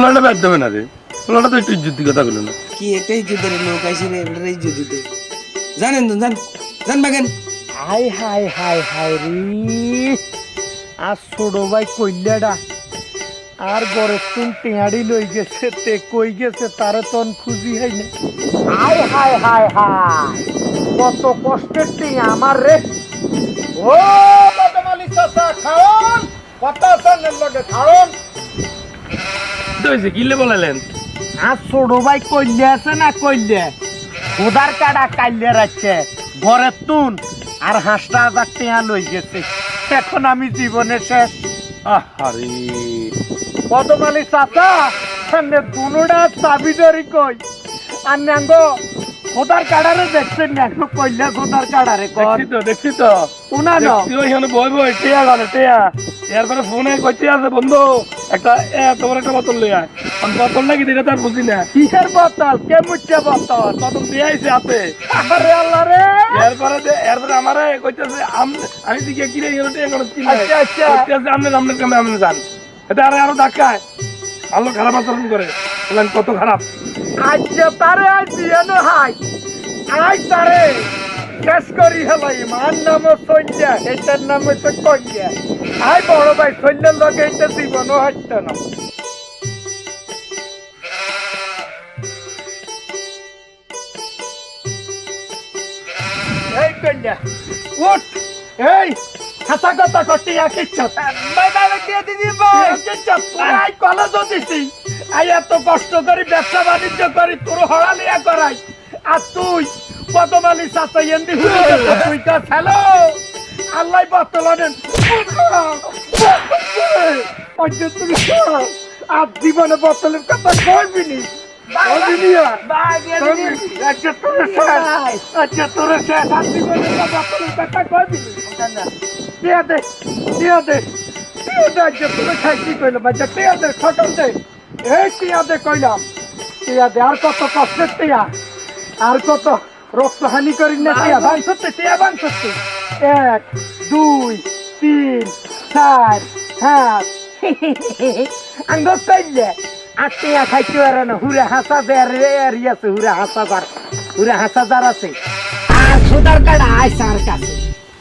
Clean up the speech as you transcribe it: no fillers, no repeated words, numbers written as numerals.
পোলাটা বাদ দেবে না রে, পোলাটা তো একটু ইজ্জত কথা বলে না। কি একটা ইজ্জতের লোক আইসি রে, এটা ইজ্জত দিতে জানেন তো, জান বাগেন। হাই হাই হাই হাই রে, আর ছোট ভাই কইলাডা আর গরে তুন টেঁয়াড়ি লই গেছে, তে কই গেছে তারে তন খুঁজি হয় না। হাই হাই হাই হাই, কত কষ্টের টিয়া আমার রে। ও বদমালি চাচা খাওন, পতাসানের লগে খাওন। তো হয়েছে কিলে বলালেন? আর ছোট ভাই কইলে আছে না কইলে খোদার কাটা কাইলে রাখছে ঘরে তুন আর 5,000 টিয়া লই গেছে। এখন আমি জীবনে শেষ। আরে পদমালি চাচা সামনে দুনোটা চাবি ধরি কই আর ন্যাঙ্গ খোদার কাড়ারে দেখছেন ন্যাঙ্গ কইলে খোদার কাড়ারে কর দেখছি তো উনা না দেখছি ওইখানে বই বই টেয়া গানে টেয়া। এরপরে ফোনে কইতে আছে বন্ধু একটা তোমার একটা বোতল লই আয়। আমি বোতল নাকি দিলে তার বুঝি না। কিসের বোতল, কে মুচ্ছে বোতল? তখন দিয়ে আইছে হাতে। আরে আল্লাহ রে, এরপরে আমারে কইতেছে আমি দিকে কিনে গেল টেয়া করে কিনে। আচ্ছা আচ্ছা কইতেছে আমনে কামে আমনে যান। এটা আরো ধাক্কায় ভালো খারাপ আচরণ করে। বললেন কত খারাপ। আচ্ছা তারে আজ দিয়ানো হাই আজ তারে শেষ করি হেলাই। মার নাম সৈন্যা, এটার নাম হচ্ছে কন্যা। আই বড় ভাই সৈন্যের লগে এটা জীবনও হাঁটতো না। এই কন্যা উঠ, এই হাসা কথা করতে কিচ্ছ আই কলেজও দিছি, আই এত কষ্ট করি ব্যবসা বাণিজ্য করি তোর হড়ালিয়া করাই, আর তুই পদমালি চাচা এন্দি হুড়ি তুই কা হ্যালো আল্লাহ বর্তমানে তুমি আর জীবনে বোতলের কথা কইবি নি। আর কত কষ্টের টিয়া, আর কত রক্ত হানি করি না টিয়া ভাই। সত্যি টিয়া বান সত্যি 1 2 3 4 5 আঙ্গ কইলে আটিয়া খাইতে আর না হুরে হাসা আছে হুরে হাসা আছে আর সুদার কাটা আইসার কাছে